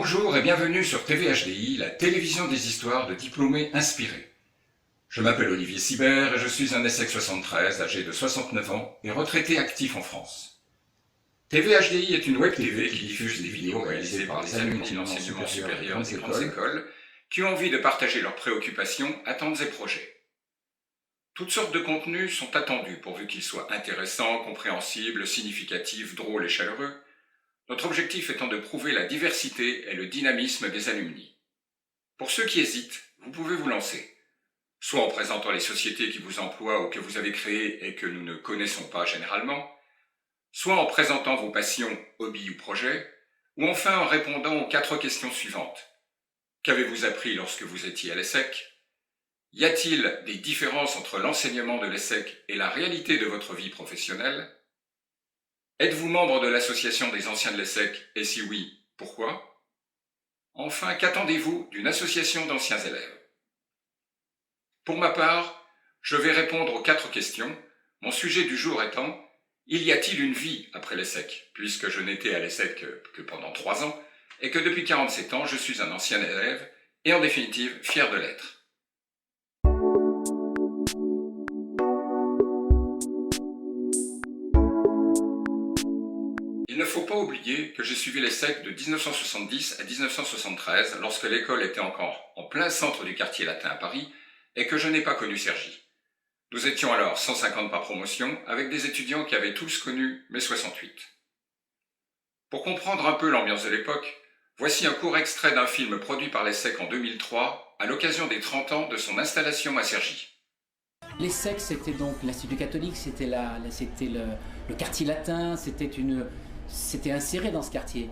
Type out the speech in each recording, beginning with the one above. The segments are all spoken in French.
Bonjour et bienvenue sur TVHDI, la télévision des histoires de diplômés inspirés. Je m'appelle Olivier Sibert et je suis un ESSEC 73, âgé de 69 ans et retraité actif en France. TVHDI est une web TV qui diffuse des vidéos réalisées par les alumni de l'enseignement supérieur des grandes écoles qui ont envie de partager leurs préoccupations, attentes et projets. Toutes sortes de contenus sont attendus pourvu qu'ils soient intéressants, compréhensibles, significatifs, drôles et chaleureux. Notre objectif étant de prouver la diversité et le dynamisme des alumni. Pour ceux qui hésitent, vous pouvez vous lancer, soit en présentant les sociétés qui vous emploient ou que vous avez créées et que nous ne connaissons pas généralement, soit en présentant vos passions, hobbies ou projets, ou enfin en répondant aux 4 questions suivantes. Qu'avez-vous appris lorsque vous étiez à l'ESSEC? Y a-t-il des différences entre l'enseignement de l'ESSEC et la réalité de votre vie professionnelle? Êtes-vous membre de l'association des anciens de l'ESSEC, et si oui, pourquoi? Enfin, qu'attendez-vous d'une association d'anciens élèves? Pour ma part, je vais répondre aux 4 questions, mon sujet du jour étant « Y a-t-il une vie après l'ESSEC ?» puisque je n'étais à l'ESSEC que pendant 3 ans, et que depuis 47 ans, je suis un ancien élève, et en définitive, fier de l'être. Il ne faut pas oublier que j'ai suivi l'ESSEC de 1970 à 1973, lorsque l'école était encore en plein centre du quartier latin à Paris, et que je n'ai pas connu Cergy. Nous étions alors 150 par promotion, avec des étudiants qui avaient tous connu mai 68. Pour comprendre un peu l'ambiance de l'époque, voici un court extrait d'un film produit par l'ESSEC en 2003, à l'occasion des 30 ans de son installation à Cergy. L'ESSEC, c'était donc l'Institut catholique, c'était le quartier latin, c'était inséré dans ce quartier.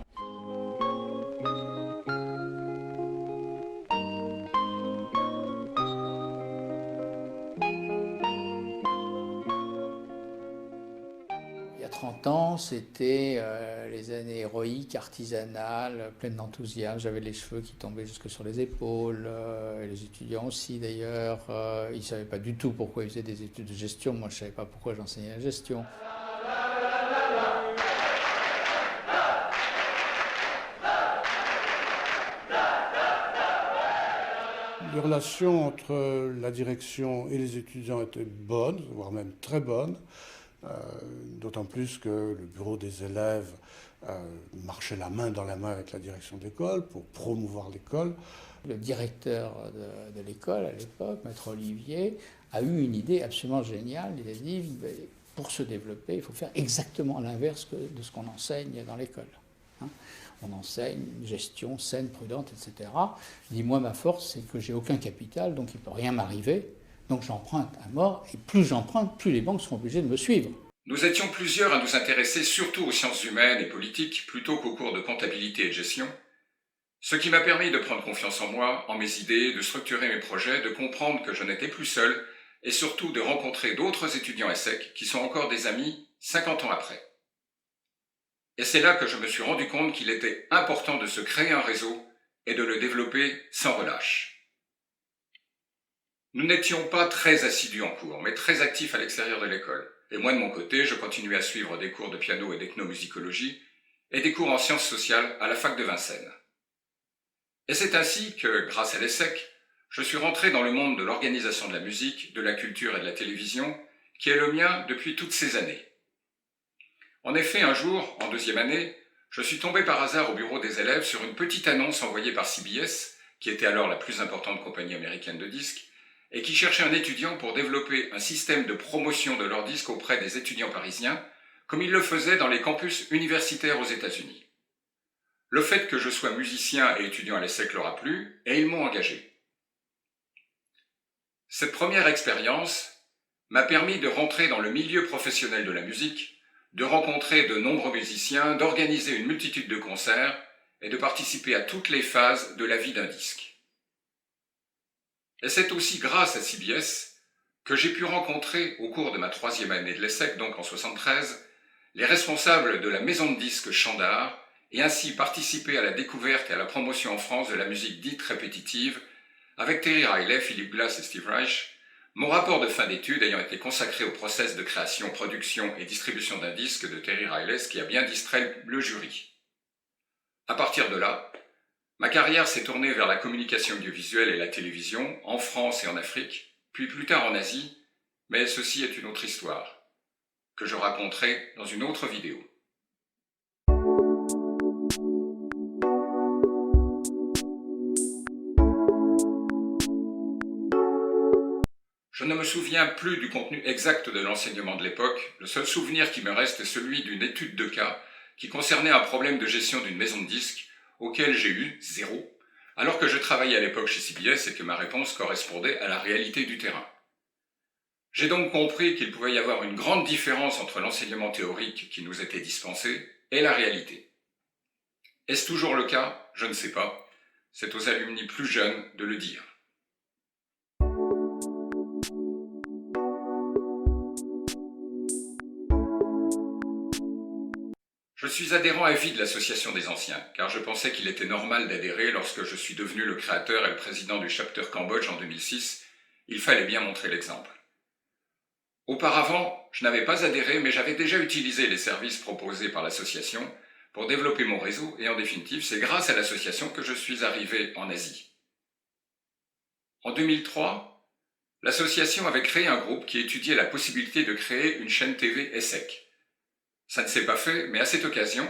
Il y a 30 ans, c'était les années héroïques, artisanales, pleines d'enthousiasme. J'avais les cheveux qui tombaient jusque sur les épaules, et les étudiants aussi d'ailleurs. Ils ne savaient pas du tout pourquoi ils faisaient des études de gestion. Moi, je ne savais pas pourquoi j'enseignais la gestion. Les relations entre la direction et les étudiants étaient bonnes, voire même très bonnes, d'autant plus que le bureau des élèves marchait la main dans la main avec la direction de l'école pour promouvoir l'école. Le directeur de l'école à l'époque, maître Olivier, a eu une idée absolument géniale. Il a dit, pour se développer, il faut faire exactement l'inverse de ce qu'on enseigne dans l'école. On enseigne une gestion saine, prudente, etc. Il dit, moi, ma force, c'est que j'ai aucun capital, donc il ne peut rien m'arriver. Donc j'emprunte à mort, et plus j'emprunte, plus les banques seront obligées de me suivre. Nous étions plusieurs à nous intéresser surtout aux sciences humaines et politiques plutôt qu'aux cours de comptabilité et de gestion, ce qui m'a permis de prendre confiance en moi, en mes idées, de structurer mes projets, de comprendre que je n'étais plus seul, et surtout de rencontrer d'autres étudiants ESSEC qui sont encore des amis 50 ans après. Et c'est là que je me suis rendu compte qu'il était important de se créer un réseau et de le développer sans relâche. Nous n'étions pas très assidus en cours, mais très actifs à l'extérieur de l'école. Et moi, de mon côté, je continuais à suivre des cours de piano et d'ethnomusicologie et des cours en sciences sociales à la fac de Vincennes. Et c'est ainsi que, grâce à l'ESSEC, je suis rentré dans le monde de l'organisation de la musique, de la culture et de la télévision, qui est le mien depuis toutes ces années. En effet, un jour, en 2e année, je suis tombé par hasard au bureau des élèves sur une petite annonce envoyée par CBS, qui était alors la plus importante compagnie américaine de disques, et qui cherchait un étudiant pour développer un système de promotion de leurs disques auprès des étudiants parisiens, comme ils le faisaient dans les campus universitaires aux États-Unis. Le fait que je sois musicien et étudiant à l'ESSEC leur a plu, et ils m'ont engagé. Cette première expérience m'a permis de rentrer dans le milieu professionnel de la musique, de rencontrer de nombreux musiciens, d'organiser une multitude de concerts et de participer à toutes les phases de la vie d'un disque. Et c'est aussi grâce à CBS que j'ai pu rencontrer, au cours de ma 3e année de l'ESSEC, donc en 73, les responsables de la maison de disques Chant d'Art et ainsi participer à la découverte et à la promotion en France de la musique dite répétitive avec Terry Riley, Philip Glass et Steve Reich, mon rapport de fin d'études ayant été consacré au process de création, production et distribution d'un disque de Terry Riley, ce qui a bien distrait le jury. À partir de là, Ma carrière s'est tournée vers la communication audiovisuelle et la télévision, en France et en Afrique, puis plus tard en Asie, mais ceci est une autre histoire, que je raconterai dans une autre vidéo. Je ne me souviens plus du contenu exact de l'enseignement de l'époque, le seul souvenir qui me reste est celui d'une étude de cas qui concernait un problème de gestion d'une maison de disques auquel j'ai eu 0, alors que je travaillais à l'époque chez CBS et que ma réponse correspondait à la réalité du terrain. J'ai donc compris qu'il pouvait y avoir une grande différence entre l'enseignement théorique qui nous était dispensé et la réalité. Est-ce toujours le cas? Je ne sais pas. C'est aux alumni plus jeunes de le dire. Je suis adhérent à vie de l'Association des Anciens, car je pensais qu'il était normal d'adhérer lorsque je suis devenu le créateur et le président du chapter Cambodge en 2006. Il fallait bien montrer l'exemple. Auparavant, je n'avais pas adhéré, mais j'avais déjà utilisé les services proposés par l'association pour développer mon réseau, et en définitive, c'est grâce à l'association que je suis arrivé en Asie. En 2003, l'association avait créé un groupe qui étudiait la possibilité de créer une chaîne TV ESSEC. Ça ne s'est pas fait, mais à cette occasion,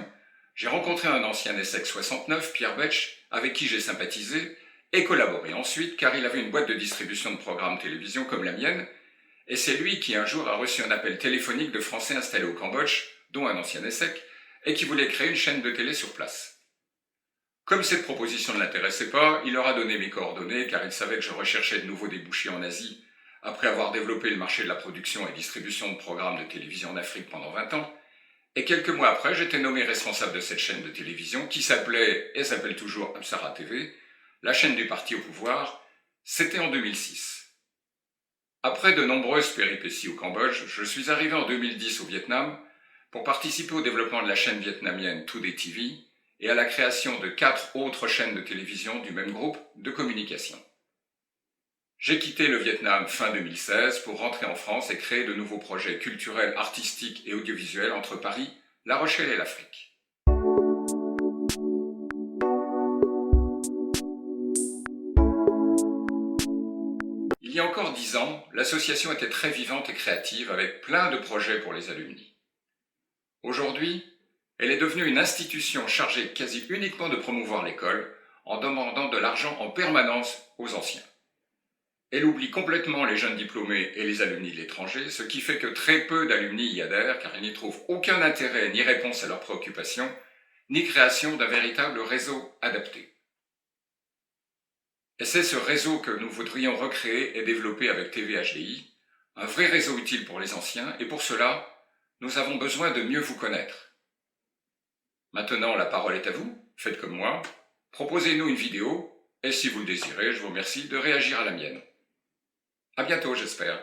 j'ai rencontré un ancien ESSEC 69, Pierre Betch, avec qui j'ai sympathisé, et collaboré ensuite, car il avait une boîte de distribution de programmes télévision comme la mienne, et c'est lui qui un jour a reçu un appel téléphonique de Français installés au Cambodge, dont un ancien ESSEC, et qui voulait créer une chaîne de télé sur place. Comme cette proposition ne l'intéressait pas, il leur a donné mes coordonnées, car il savait que je recherchais de nouveaux débouchés en Asie, après avoir développé le marché de la production et distribution de programmes de télévision en Afrique pendant 20 ans, et quelques mois après, j'étais nommé responsable de cette chaîne de télévision qui s'appelait, et s'appelle toujours Apsara TV, la chaîne du parti au pouvoir. C'était en 2006. Après de nombreuses péripéties au Cambodge, je suis arrivé en 2010 au Vietnam pour participer au développement de la chaîne vietnamienne Today TV et à la création de 4 autres chaînes de télévision du même groupe de communication. J'ai quitté le Vietnam fin 2016 pour rentrer en France et créer de nouveaux projets culturels, artistiques et audiovisuels entre Paris, La Rochelle et l'Afrique. Il y a encore 10 ans, l'association était très vivante et créative avec plein de projets pour les alumni. Aujourd'hui, elle est devenue une institution chargée quasi uniquement de promouvoir l'école en demandant de l'argent en permanence aux anciens. Elle oublie complètement les jeunes diplômés et les alumni de l'étranger, ce qui fait que très peu d'alumni y adhèrent car ils n'y trouvent aucun intérêt ni réponse à leurs préoccupations, ni création d'un véritable réseau adapté. Et c'est ce réseau que nous voudrions recréer et développer avec TVHDI, un vrai réseau utile pour les anciens, et pour cela, nous avons besoin de mieux vous connaître. Maintenant, la parole est à vous, faites comme moi, proposez-nous une vidéo, et si vous le désirez, je vous remercie de réagir à la mienne. À bientôt, j'espère.